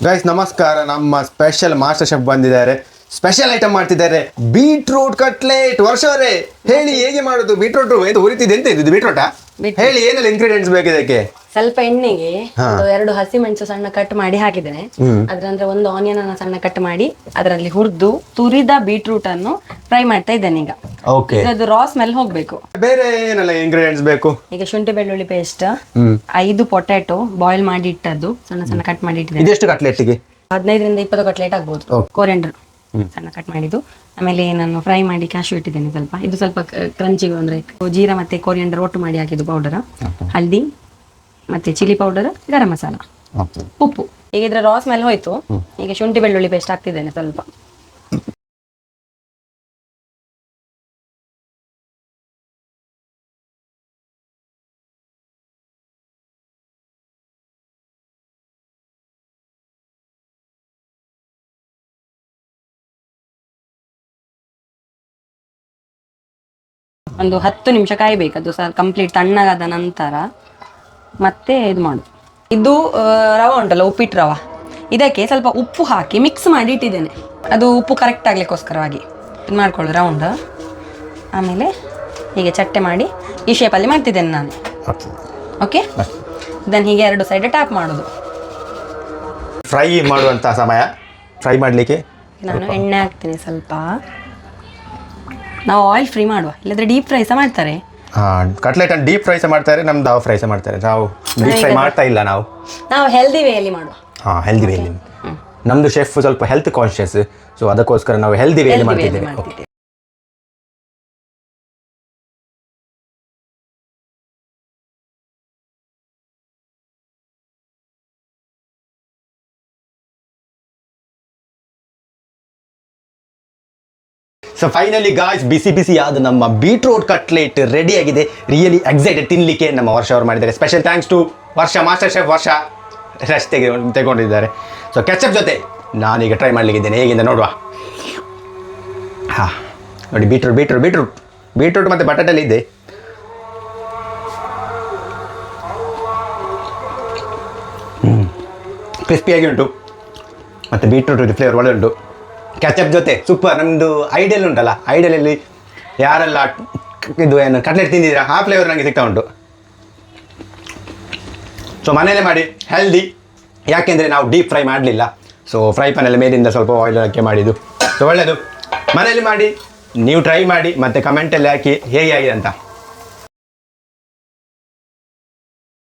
Guys ನಮಸ್ಕಾರ. ನಮ್ಮ special master chef ಬಂದಿದ್ದಾರೆ. ಸ್ಪೆಷಲ್ ಐಟಮ್ ಮಾಡ್ತಿದ್ದಾರೆ, ಬೀಟ್ರೂಟ್ ಕಟ್ಲೆಟ್. ವರ್ಷ ಅವರೇ ಹೇಳಿ ಹೇಗೆ ಮಾಡೋದು? ಬೀಟ್ರೂಟ್ ಎಂತ ಉರಿತಿದೆ, ಎಂತ ಇದು ಬೀಟ್ರೂಟಾ? ಹೇಳಿ ಏನೆಲ್ಲ ಇಂಗ್ರೀಡಿಯೆಂಟ್ಸ್ ಬೇಕು ಇದಕ್ಕೆ? ಸ್ವಲ್ಪ ಎಣ್ಣೆಗೆ ಎರಡು ಹಸಿಮೆಣಸು ಸಣ್ಣ ಕಟ್ ಮಾಡಿ ಹಾಕಿದ್ದೇನೆ. ಅದ್ರಂದ್ರೆ ಒಂದು ಆನಿಯನ್ ಅನ್ನ ಸಣ್ಣ ಕಟ್ ಮಾಡಿ ಅದರಲ್ಲಿ ಹುರಿದು ತುರಿದ ಬೀಟ್ರೂಟ್ ಅನ್ನು ಫ್ರೈ ಮಾಡ್ತಾ ಇದ್ದೇನೆ ಈಗ. ಓಕೆ, ಅದು ರಾ ಸ್ಮೆಲ್ ಹೋಗ್ಬೇಕು. ಬೇರೆ ಏನೆಲ್ಲ ಇಂಗ್ರೀಡಿಯೆಂಟ್ಸ್ ಬೇಕು? ಈಗ ಶುಂಠಿ ಬೆಳ್ಳುಳ್ಳಿ ಪೇಸ್ಟ್, 5 ಪೊಟ್ಯಾಟೊ ಬಾಯ್ಲ್ ಮಾಡಿ ಇಟ್ಟದ್ದು ಸಣ್ಣ ಸಣ್ಣ ಕಟ್ ಮಾಡಿ ಇಟ್ಟಿದ್ದೇನೆ. ಇದೆಷ್ಟು ಕಟ್ಲೆಟ್ಗೆ? 15ರಿಂದ 20 ಕಟ್ಲೆಟ್ ಆಗ್ಬೋದು. ಕೊರಿಯಂಡರ್ ಸಣ್ಣ ಕಟ್ ಮಾಡಿದ್ದು. ಆಮೇಲೆ ನಾನು ಫ್ರೈ ಮಾಡಿ ಕ್ಯಾಶು ಇಟ್ಟಿದ್ದೇನೆ ಸ್ವಲ್ಪ. ಇದು ಸ್ವಲ್ಪ ಕ್ರಂಚಿಗೆ ಅಂದ್ರೆ ಜೀರಾ ಮತ್ತೆ ಕೊರಿಯಂಡರ್ ಒಟ್ಟು ಮಾಡಿ ಹಾಕಿದ್ದು ಪೌಡರ್, ಹಲ್ದಿ ಮತ್ತೆ ಚಿಲ್ಲಿ ಪೌಡರ್, ಗರಂ ಮಸಾಲ, ಉಪ್ಪು. ಈಗ ಇದ್ರ ರಾ ಸ್ಮೆಲ್ ಹೋಯ್ತು. ಈಗ ಶುಂಠಿ ಬೆಳ್ಳುಳ್ಳಿ ಪೇಸ್ಟ್ ಹಾಕ್ತಿದ್ದೇನೆ ಸ್ವಲ್ಪ. ಒಂದು 10 ನಿಮಿಷ ಕಾಯ್ಬೇಕು. ಅದು ಸಹ ಕಂಪ್ಲೀಟ್ ತಣ್ಣಗಾದ ನಂತರ ಮತ್ತೆ ಇದು ಮಾಡುದು. ಇದು ರವ ಉಂಟಲ್ಲ, ಉಪ್ಪಿಟ್ಟು ರವ, ಇದಕ್ಕೆ ಸ್ವಲ್ಪ ಉಪ್ಪು ಹಾಕಿ ಮಿಕ್ಸ್ ಮಾಡಿ ಇಟ್ಟಿದ್ದೇನೆ. ಅದು ಉಪ್ಪು ಕರೆಕ್ಟ್ ಆಗ್ಲಿಕ್ಕೋಸ್ಕರವಾಗಿ ಇದು ಮಾಡ್ಕೊಳ್ಳಿ ರೌಂಡ್. ಆಮೇಲೆ ಹೀಗೆ ಚಟ್ಟೆ ಮಾಡಿ ಈ ಶೇಪಲ್ಲಿ ಮಾಡ್ತಿದ್ದೇನೆ ನಾನು. ಓಕೆ, ಇದನ್ನು ಹೀಗೆ 2 ಸೈಡ್ ಟ್ಯಾಪ್ ಮಾಡೋದು. ಫ್ರೈ ಮಾಡುವಂಥ ಸಮಯ. ಫ್ರೈ ಮಾಡಲಿಕ್ಕೆ ನಾನು ಎಣ್ಣೆ ಹಾಕ್ತೀನಿ ಸ್ವಲ್ಪ. ನಾವು ಆಯಿಲ್ ಫ್ರೈ ಮಾಡುವ, ಇಲ್ಲದ್ರೆ ಡೀಪ್ ಫ್ರೈ ಸಹ ಮಾಡ್ತಾರೆ. ಕಟ್ಲೆಟ್ ಅನ್ನು ಡೀಪ್ ಫ್ರೈ ಸಹ ಮಾಡ್ತಾರೆ, ನಮ್ದು ಫ್ರೈ ಸಹ ಮಾಡ್ತಾರೆ. ನಾವು ಡೀಪ್ ಫ್ರೈ ಮಾಡ್ತಾ ಇಲ್ಲ. ನಾವು ಹೆಲ್ದಿ ವೇಯಲ್ಲಿ ಮಾಡುವ. ಹೆಲ್ದಿ ವೇಯಲ್ಲಿ. ನಮ್ದು ಶೆಫ್ ಸ್ವಲ್ಪ ಹೆಲ್ತ್ ಕಾನ್ಶಿಯಸ್, ಸೊ ಅದಕ್ಕೋಸ್ಕರ ನಾವು ಹೆಲ್ದಿ ವೇಯಲ್ಲಿ ಮಾಡ್ತಿದ್ದೇವೆ. ಸೊ ಫೈನಲಿ ಗಾಯ್ಸ್, ಬಿಸಿ ಬಿಸಿ ಆದ ನಮ್ಮ ಬೀಟ್ರೂಟ್ ಕಟ್ಲೆಟ್ ರೆಡಿ ಆಗಿದೆ. ರಿಯಲಿ ಎಕ್ಸೈಟೆಡ್ ತಿನ್ನಲಿಕ್ಕೆ. ನಮ್ಮ ವರ್ಷ ಅವ್ರು ಮಾಡಿದ್ದಾರೆ. ಸ್ಪೆಷಲ್ ಥ್ಯಾಂಕ್ಸ್ ಟು ವರ್ಷ, ಮಾಸ್ಟರ್ ಶೆಫ್ ವರ್ಷ ರೆಸ್ಟ್ ತೆಗೊಂಡಿದ್ದಾರೆ. ಸೊ ಕೆಚಪ್ ಜೊತೆ ನಾನೀಗ ಟ್ರೈ ಮಾಡಲಿಕ್ಕಿದ್ದೇನೆ, ಹೇಗಿಂದ ನೋಡುವ. ಹಾಂ ನೋಡಿ, ಬೀಟ್ರೂಟ್ ಮತ್ತು ಬಟಾಟೆಲ್ಲ ಇದೆ. ಕ್ರಿಸ್ಪಿಯಾಗಿ ಉಂಟು ಮತ್ತು ಬೀಟ್ರೂಟ್ ಫ್ಲೇವರ್ ಒಳ್ಳೆ ಉಂಟು. ಕೆಚಪ್ ಜೊತೆ ಸೂಪರ್. ನಮ್ಮದು ಐಡಿಯಲ್ ಉಂಟಲ್ಲ, ಐಡಿಯಲಲ್ಲಿ ಯಾರೆಲ್ಲ ಇದು ಏನು ಕಟ್ಲೆಟ್ ತಿಂದಿದ್ದೀರಾ ಆ ಫ್ಲೇವರ್ ನನಗೆ ಸಿಗ್ತಾ ಉಂಟು. ಸೊ ಮನೇಲೇ ಮಾಡಿ, ಹೆಲ್ದಿ. ಯಾಕೆಂದರೆ ನಾವು ಡೀಪ್ ಫ್ರೈ ಮಾಡಲಿಲ್ಲ. ಸೊ ಫ್ರೈ ಪ್ಯಾನಲ್ಲಿ ಮೇಲಿಂದ ಸ್ವಲ್ಪ ಆಯಿಲ್ ಹಾಕಿ ಮಾಡಿದ್ದು. ಸೊ ಒಳ್ಳೆಯದು. ಮನೇಲಿ ಮಾಡಿ, ನೀವು ಟ್ರೈ ಮಾಡಿ ಮತ್ತು ಕಮೆಂಟಲ್ಲಿ ಹಾಕಿ ಹೇಗೆ ಆಗಿದೆ ಅಂತ.